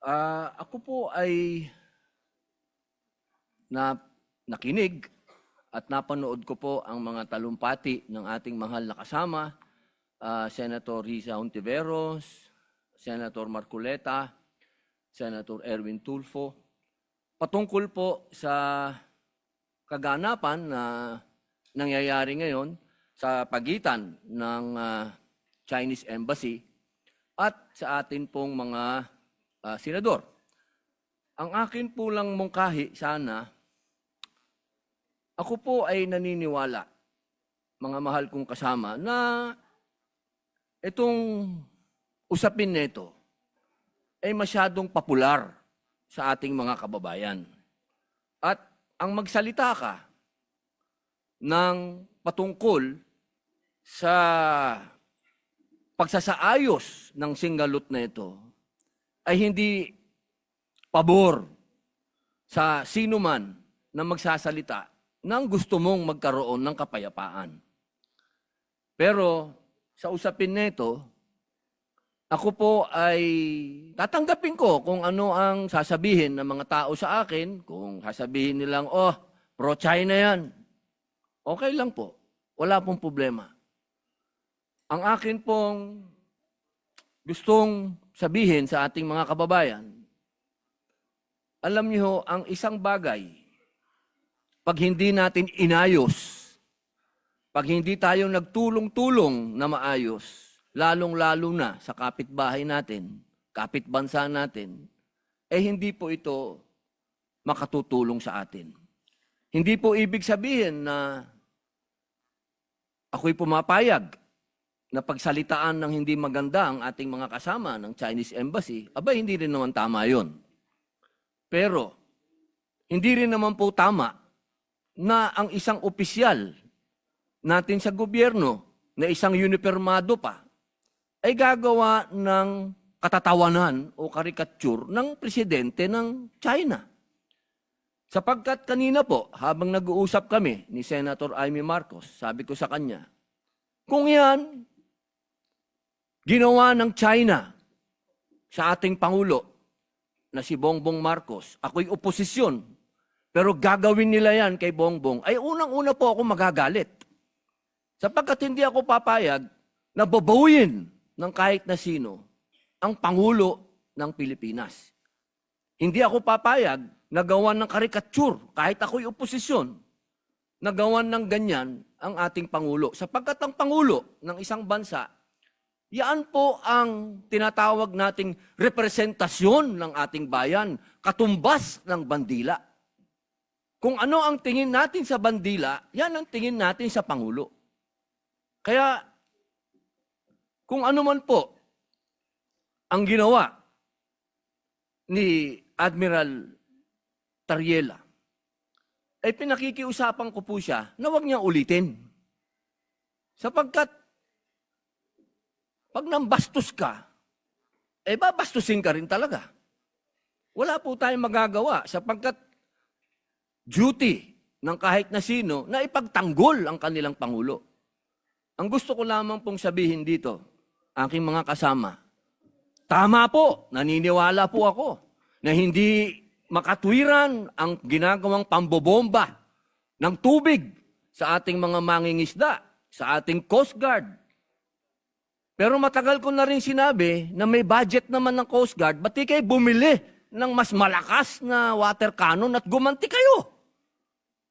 Ako po ay nakinig at napanood ko po ang mga talumpati ng ating mahal na kasama, Senator Risa Hontiveros, Senator Marcoleta, Senator Erwin Tulfo, patungkol po sa kaganapan na nangyayari ngayon sa pagitan ng Chinese Embassy at sa atin pong mga senador. Ang akin po lang mungkahi sana, ako po ay naniniwala, mga mahal kong kasama, na itong usapin nito ay masyadong popular sa ating mga kababayan. At ang magsalita ka ng patungkol sa pagsasaayos ng singgalot na ito ay hindi pabor sa sino man na magsasalita nang gusto mong magkaroon ng kapayapaan. Pero sa usapin nito, ako po ay tatanggapin ko kung ano ang sasabihin ng mga tao sa akin. Kung sasabihin nilang, pro-China yan, okay lang po. Wala pong problema. Ang akin pong gustong sabihin sa ating mga kababayan, alam niyo, ang isang bagay, pag hindi natin inayos, pag hindi tayo nagtulong-tulong na maayos, lalong-lalo na sa kapitbahay natin, kapitbansa natin, hindi po ito makatutulong sa atin. Hindi po ibig sabihin na ako'y pumapayag na pagsalitaan ng hindi maganda ang ating mga kasama ng Chinese Embassy. Hindi rin naman tama yun. Pero, hindi rin naman po tama na ang isang opisyal natin sa gobyerno na isang unipermado pa ay gagawa ng katatawanan o karikature ng presidente ng China. Sapagkat kanina po, habang nag-uusap kami ni Senator Amy Marcos, sabi ko sa kanya, kung yan ginawa ng China sa ating Pangulo na si Bongbong Marcos, ako'y oposisyon, pero gagawin nila yan kay Bongbong, ay unang-una po ako magagalit. Sapagkat hindi ako papayag na babawin ng kahit na sino ang Pangulo ng Pilipinas. Hindi ako papayag na gawan ng karikature kahit ako'y oposisyon, na gawan ng ganyan ang ating Pangulo. Sapagkat ang Pangulo ng isang bansa, yan po ang tinatawag nating representasyon ng ating bayan, katumbas ng bandila. Kung ano ang tingin natin sa bandila, yan ang tingin natin sa Pangulo. Kaya, kung ano man po ang ginawa ni Admiral Tariela, ay pinakikiusapan ko po siya na huwag niya ulitin. Sapagkat, pag nambastos ka, babastusin ka rin talaga. Wala po tayong magagawa sapagkat duty ng kahit na sino na ipagtanggol ang kanilang Pangulo. Ang gusto ko lamang pong sabihin dito, aking mga kasama, tama po, naniniwala po ako na hindi makatwiran ang ginagawang pambobomba ng tubig sa ating mga mangingisda, sa ating Coast Guard. Pero matagal ko na rin sinabi na may budget naman ng Coast Guard, ba't di kayo bumili ng mas malakas na water cannon at gumanti kayo?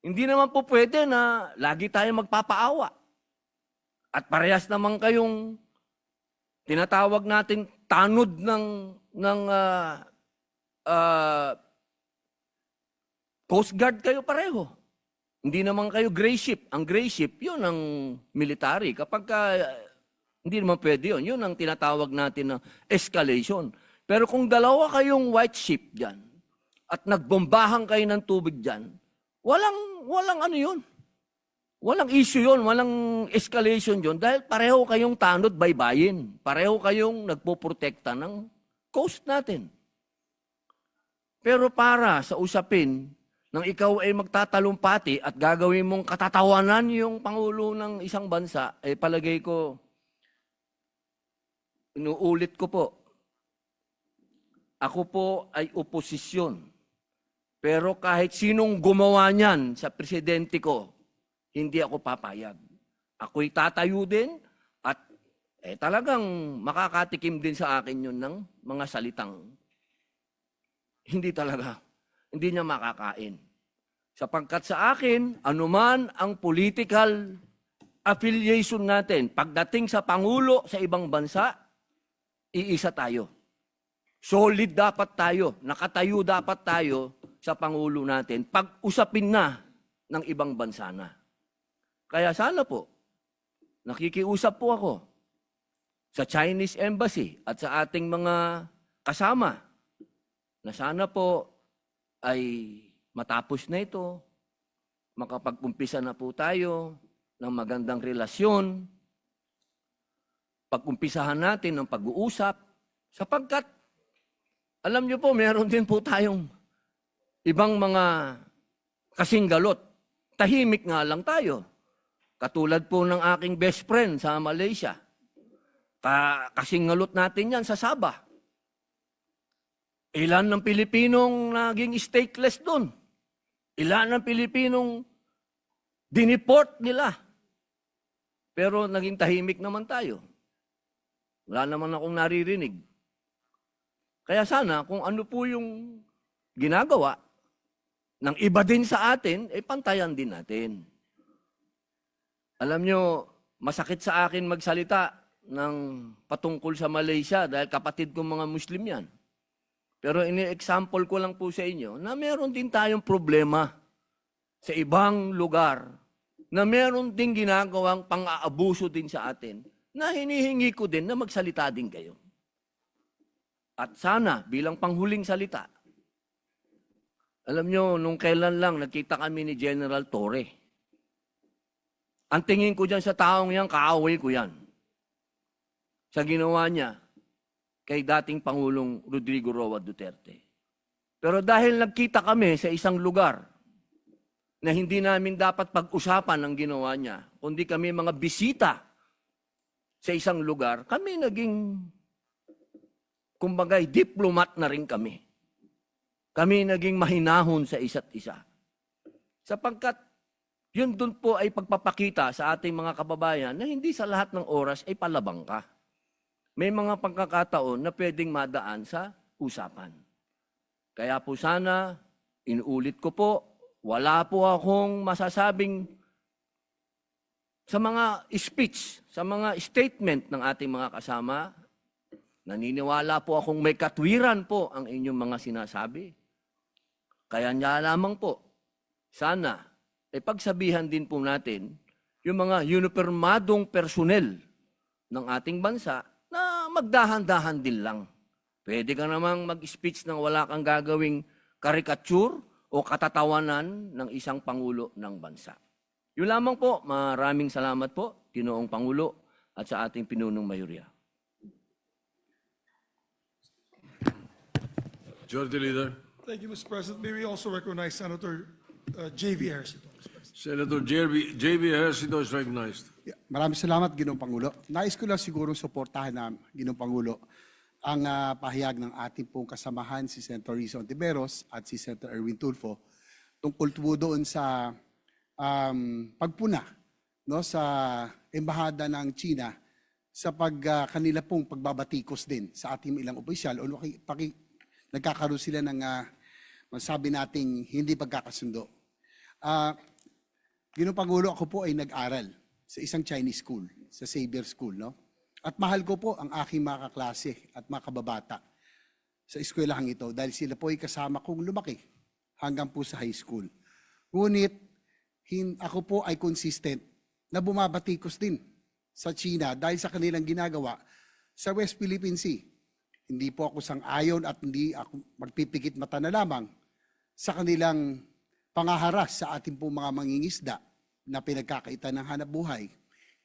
Hindi naman po pwede na lagi tayo magpapaawa. At parehas naman kayong tinatawag natin tanod ng Coast Guard kayo pareho. Hindi naman kayo gray ship. Ang gray ship, yun ang military. Kapag hindi naman pwede yun. Yun ang tinatawag natin na escalation. Pero kung dalawa kayong white ship dyan at nagbombahan kayo ng tubig dyan, walang ano yun. Walang issue yun, walang escalation yun dahil pareho kayong tanod baybayin. Pareho kayong nagpoprotekta ng coast natin. Pero para sa usapin nang ikaw ay magtatalumpati at gagawin mong katatawanan yung Pangulo ng isang bansa, palagay ko, inuulit ko po, Ako po ay oposisyon. Pero kahit sinong gumawa niyan sa presidente ko, hindi ako papayag. Ako'y tatayo din at talagang makakatikim din sa akin yun ng mga salitang hindi niya makakain. Sapagkat sa akin, anuman ang political affiliation natin, pagdating sa Pangulo sa ibang bansa, iisa tayo. Solid dapat tayo, nakatayo dapat tayo sa Pangulo natin, pag-usapin na ng ibang bansa na. Kaya sana po, nakikiusap po ako sa Chinese Embassy at sa ating mga kasama na sana po ay matapos na ito, makapag-umpisa na po tayo ng magandang relasyon, pag-umpisahan natin ng pag-uusap, sapagkat, alam niyo po, meron din po tayong ibang mga kasinggalot. Tahimik nga lang tayo. Katulad po ng aking best friend sa Malaysia. Kasingalot natin yan sa Sabah. Ilan ng Pilipinong naging stateless doon? Ilan ng Pilipinong dineport nila? Pero naging tahimik naman tayo. Wala naman akong naririnig. Kaya sana kung ano po yung ginagawa ng iba din sa atin, pantayan din natin. Alam nyo, masakit sa akin magsalita ng patungkol sa Malaysia dahil kapatid kong mga Muslim yan. Pero ini-example ko lang po sa inyo na meron din tayong problema sa ibang lugar na meron din ginagawang pang-aabuso din sa atin na hinihingi ko din na magsalita din kayo. At sana, bilang panghuling salita, alam nyo, nung kailan lang nagkita kami ni General Torre. Ang tingin ko dyan sa taong yan, kaaway ko yan. Sa ginawa niya kay dating Pangulong Rodrigo Roa Duterte. Pero dahil nagkita kami sa isang lugar na hindi namin dapat pag-usapan ang ginawa niya, kundi kami mga bisita sa isang lugar, kami naging, kumbagay, diplomat na rin kami. Kami naging mahinahon sa isa't isa. Sapagkat yun dun po ay pagpapakita sa ating mga kababayan na hindi sa lahat ng oras ay palabang ka. May mga pagkakataon na pwedeng madaan sa usapan. Kaya po sana, inuulit ko po, wala po akong masasabing sa mga speech, sa mga statement ng ating mga kasama. Naniniwala po akong may katwiran po ang inyong mga sinasabi. Kaya niya lamang po, sana, pagsabihan din po natin yung mga unipermadong personnel ng ating bansa na magdahan-dahan din lang. Pwede ka namang mag-speech nang wala kang gagawing karikature o katatawanan ng isang Pangulo ng bansa. Yun lamang po, maraming salamat po, Ginoong Pangulo at sa ating pinunong mayorya. Majority Leader. Thank you, Mr. President. May we also recognize Senator J.V. Ercito. Senator J.B. Ejercito is recognized. Yeah, maraming salamat, Ginoong Pangulo. Nais ko lang siguro suportahan na, Ginoong Pangulo, ang pahayag ng ating pong kasamahan, si Senator Risa Ontiveros at si Senator Erwin Tulfo, tungkol po doon sa pagpuna no, sa Embahada ng China sa kanila pong pagbabatikos din sa ating ilang opisyal o nagkakaroon sila ng masabi nating hindi pagkakasundo. Ginoong Pangulo, ako po ay nag-aral sa isang Chinese school, sa Xavier School, no? At mahal ko po ang aking mga kaklase at mga kababata sa eskwelahang ito dahil sila po ay kasama kong lumaki hanggang po sa high school. Ngunit, ako po ay consistent na bumabatikos din sa China dahil sa kanilang ginagawa sa West Philippine Sea. Hindi po ako sang-ayon at hindi ako magpipikit mata na lamang sa kanilang pangaharas sa ating pong mga mangingisda na pinagkakaitan ng hanap buhay.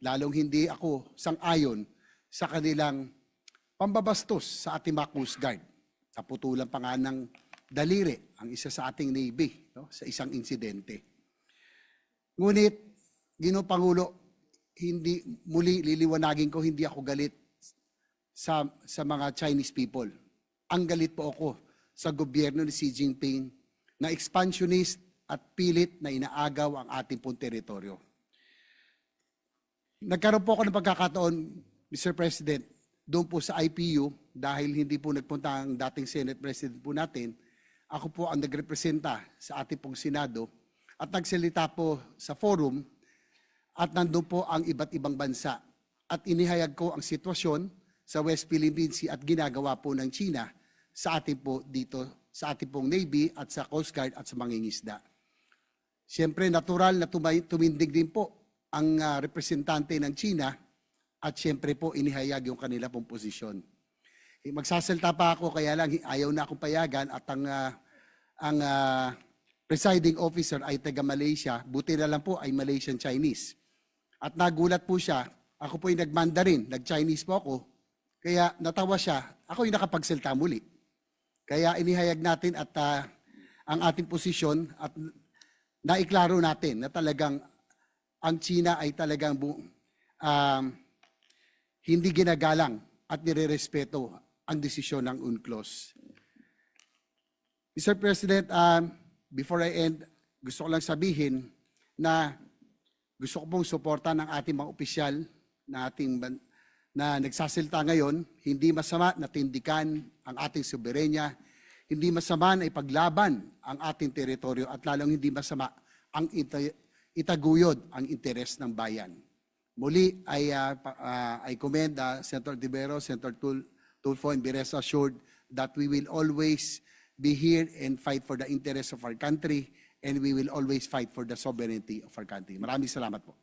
Lalong hindi ako sang-ayon sa kanilang pambabastos sa ating mga Coast Guard. Naputulan pa nga ng daliri ang isa sa ating Navy no, sa isang insidente. Ngunit, Ginoong Pangulo, hindi, muli liliwanagin ko, hindi ako galit sa mga Chinese people. ang galit po ako sa gobyerno ni Xi Jinping na expansionist at pilit na inaagaw ang ating pong teritoryo. Nagkaroon po ako ng pagkakataon, Mr. President, doon po sa IPU, dahil hindi po nagpunta ang dating Senate President po natin, ako po ang nagrepresenta sa ating pong Senado at nagsalita po sa forum at nandun po ang iba't ibang bansa at inihayag ko ang sitwasyon sa West Philippine Sea at ginagawa po ng China sa ating po dito, sa ating pong Navy at sa Coast Guard at sa mangingisda. Siyempre, natural na tumindig din po ang representante ng China at siyempre po inihayag yung kanila pong posisyon. Magsasalta pa ako kaya lang ayaw na akong payagan at ang presiding officer ay taga Malaysia, buti na lang po ay Malaysian Chinese. At nagulat po siya, ako po yung nag-Mandarin, nag-Chinese po ako, kaya natawa siya, ako yung nakapagsalta muli. Kaya inihayag natin at ang ating posisyon at naiklaro natin na talagang ang China ay talagang hindi ginagalang at nirerespeto ang desisyon ng UNCLOS. Mr. President, before I end, gusto ko lang sabihin na gusto ko pong suporta ng ating mga opisyal na nagsasalita ngayon, hindi masama na tindikan ang ating soberenya, hindi masama na ipaglaban ang ating teritoryo at lalong hindi masama ang itaguyod ang interes ng bayan. Muli, I commend Senator Tibero, Senator Tulfo, and be rest assured that we will always be here and fight for the interests of our country and we will always fight for the sovereignty of our country. Maraming salamat po.